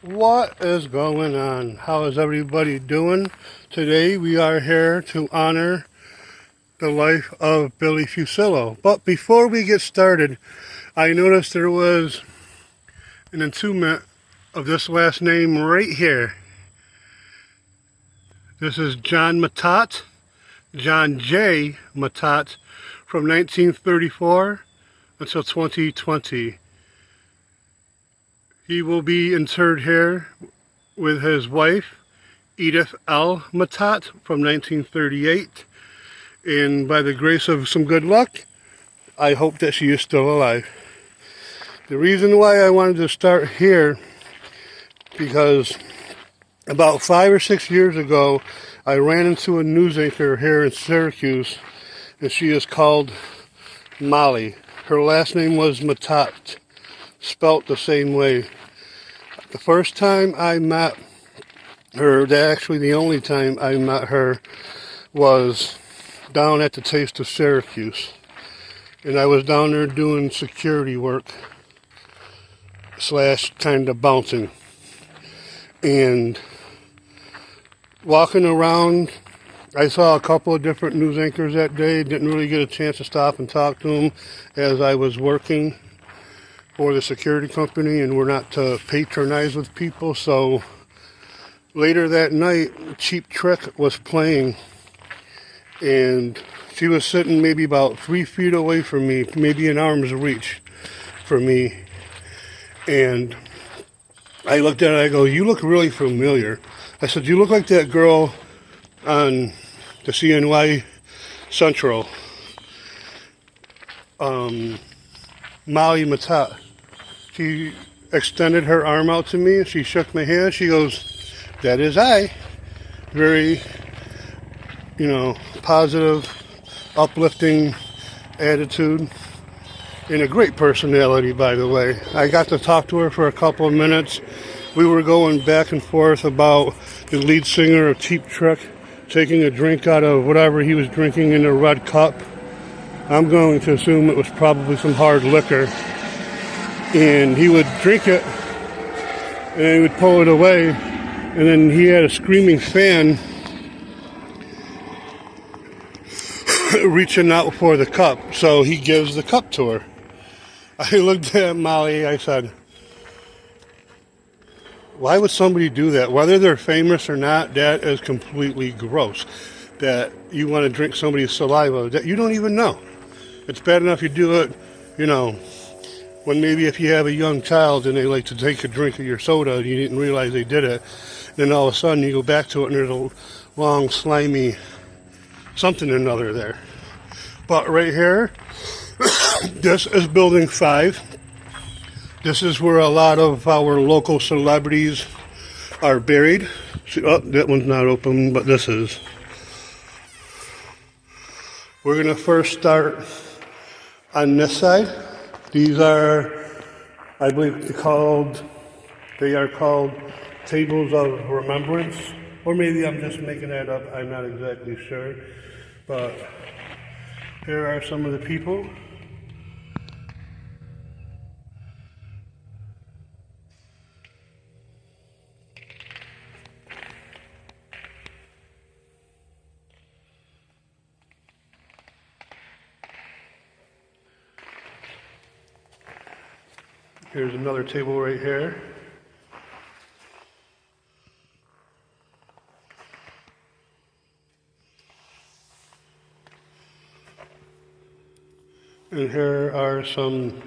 What is going on? How is everybody doing? Today we are here to honor the life of Billy Fuccillo. But before we get started, I noticed there was an entombment of this last name right here. This is John Matat, John J. Matat, from 1934 until 2020. He will be interred here with his wife, Edith L. Matat, from 1938. And by the grace of some good luck, I hope that she is still alive. The reason why I wanted to start here, because about 5 or 6 years ago, I ran into a news anchor here in Syracuse, and she is called Molly. Her last name was Matat, spelt the same way. The first time I met her, actually the only time I met her, was down at the Taste of Syracuse. And I was down there doing security work / kind of bouncing. And walking around, I saw a couple of different news anchors that day. Didn't really get a chance to stop and talk to them as I was working for the security company, and we're not to patronize with people. So later that night, Cheap Trick was playing, and she was sitting maybe about 3 feet away from me, maybe an arm's reach from me. And I looked at her, I go, "You look really familiar." I said, "You look like that girl on the CNY Central, Molly Matat." She extended her arm out to me, and she shook my hand. She goes, "That is I." Very, positive, uplifting attitude, and a great personality, by the way. I got to talk to her for a couple of minutes. We were going back and forth about the lead singer of Cheap Trick taking a drink out of whatever he was drinking in a red cup. I'm going to assume it was probably some hard liquor. And he would drink it, and he would pull it away, and then he had a screaming fan reaching out for the cup, so he gives the cup to her. I looked at Molly, I said, "Why would somebody do that? Whether they're famous or not, that is completely gross. That you want to drink somebody's saliva that you don't even know. It's bad enough you do it, when maybe if you have a young child and they like to take a drink of your soda and you didn't realize they did it, then all of a sudden you go back to it and there's a long, slimy something or another there." But right here, this is Building 5. This is where a lot of our local celebrities are buried. See, oh, that one's not open, but this is. We're going to first start on this side. These are, I believe they are called tables of remembrance. Or maybe I'm just making that up, I'm not exactly sure. But here are some of the people. Here's another table right here. And here are some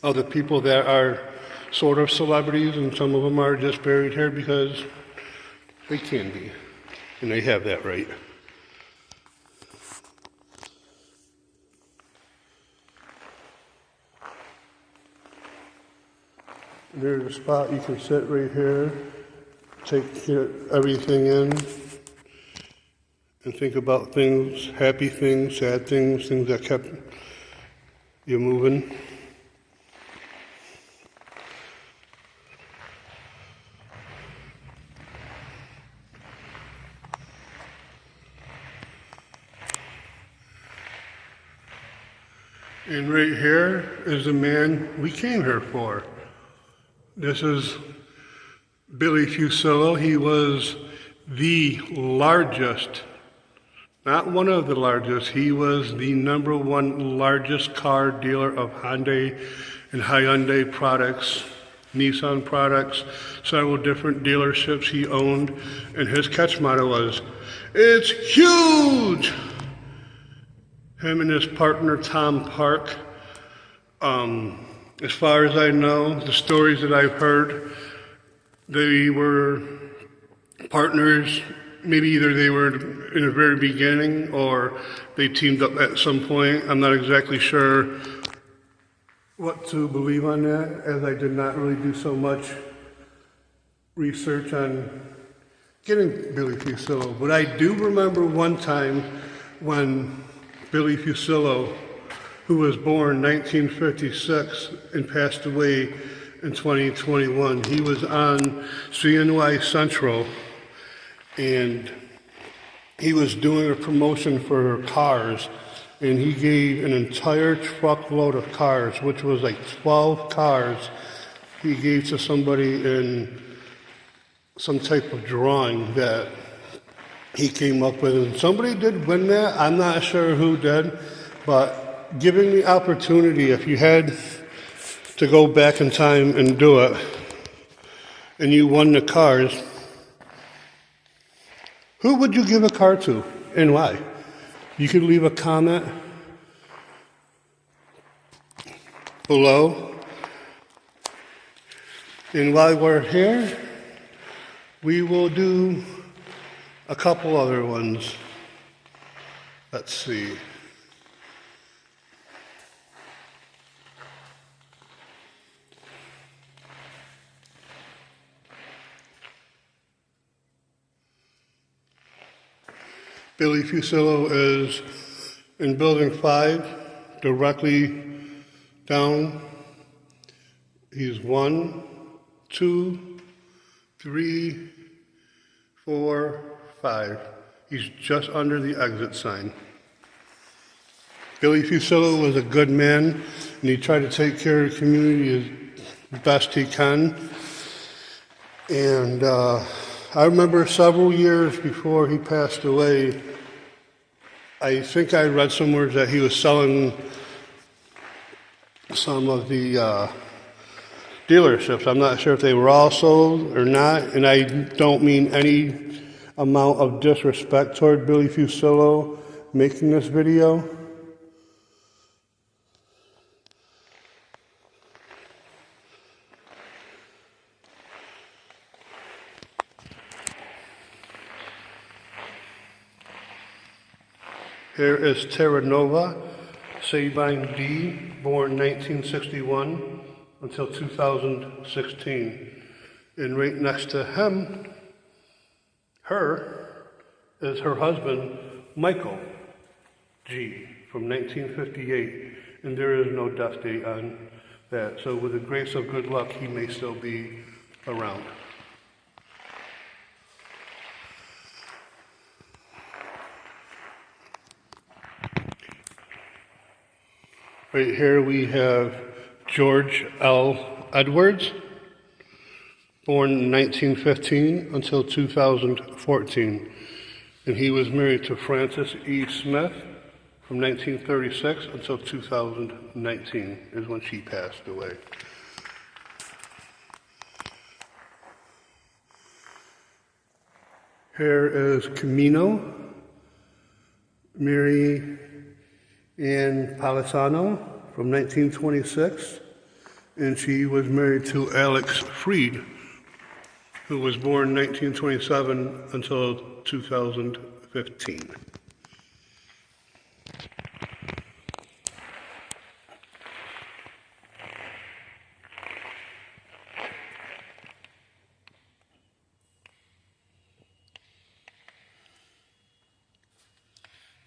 other people that are sort of celebrities, and some of them are just buried here because they can be, and they have that right. There's a spot you can sit right here, take everything in, and think about things, happy things, sad things, things that kept you moving. And right here is the man we came here for. This is Billy Fuccillo, he was the largest, not one of the largest, he was the number one largest car dealer of Hyundai and Hyundai products, Nissan products, several different dealerships he owned, and his catch motto was, "It's huge!" Him and his partner Tom Park, as far as I know, the stories that I've heard, they were partners. Maybe either they were in the very beginning or they teamed up at some point. I'm not exactly sure what to believe on that, as I did not really do so much research on getting Billy Fuccillo. But I do remember one time when Billy Fuccillo, who was born 1956 and passed away in 2021, he was on CNY Central, and he was doing a promotion for cars, and he gave an entire truckload of cars, which was like 12 cars, he gave to somebody in some type of drawing that he came up with. And somebody did win that. I'm not sure who did, but giving the opportunity, if you had to go back in time and do it, and you won the cars, who would you give a car to and why? You could leave a comment below. And while we're here, we will do a couple other ones. Let's see. Billy Fuccillo is in building 5, directly down. He's 1, 2, 3, 4, 5. He's just under the exit sign. Billy Fuccillo was a good man, and he tried to take care of the community as best he can. And I remember several years before he passed away, I think I read somewhere that he was selling some of the dealerships. I'm not sure if they were all sold or not, and I don't mean any amount of disrespect toward Billy Fuccillo making this video. Here is Terra Nova, Sabine D, born 1961 until 2016. And right next to her, is her husband, Michael G, from 1958. And there is no death date on that. So with the grace of good luck, he may still be around. Right here we have George L. Edwards, born in 1915 until 2014. And he was married to Frances E. Smith from 1936 until 2019 is when she passed away. Here is Camino, Mary Ann Palisano from 1926, and she was married to Alex Freed, who was born 1927 until 2015.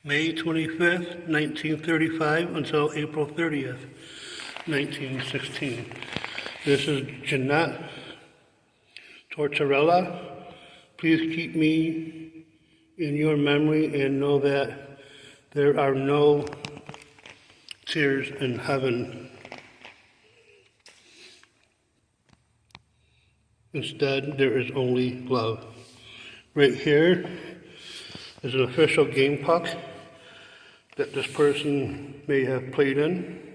May 25th, 1935 until April 30th, 1916. This is Jeanette Tortorella. Please keep me in your memory and know that there are no tears in heaven. Instead, there is only love. Right here is an official game puck that this person may have played in.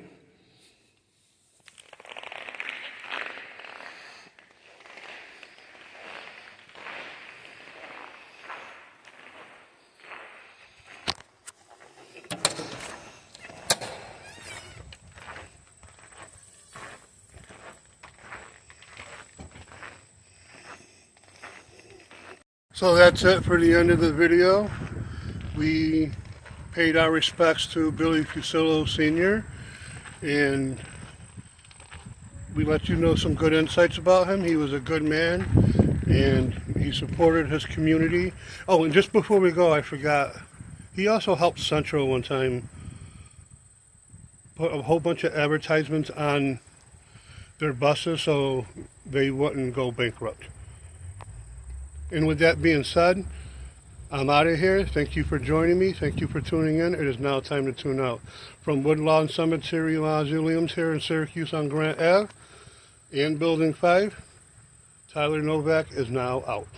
So that's it for the end of the video. We paid our respects to Billy Fuccillo Sr. and we let you know some good insights about him. He was a good man and he supported his community. Oh, and just before we go, I forgot, he also helped Central one time put a whole bunch of advertisements on their buses so they wouldn't go bankrupt. And with that being said, I'm out of here. Thank you for joining me. Thank you for tuning in. It is now time to tune out. From Woodlawn Cemetery Mausoleums here in Syracuse on Grant Ave and Building 5, Tyler Novak is now out.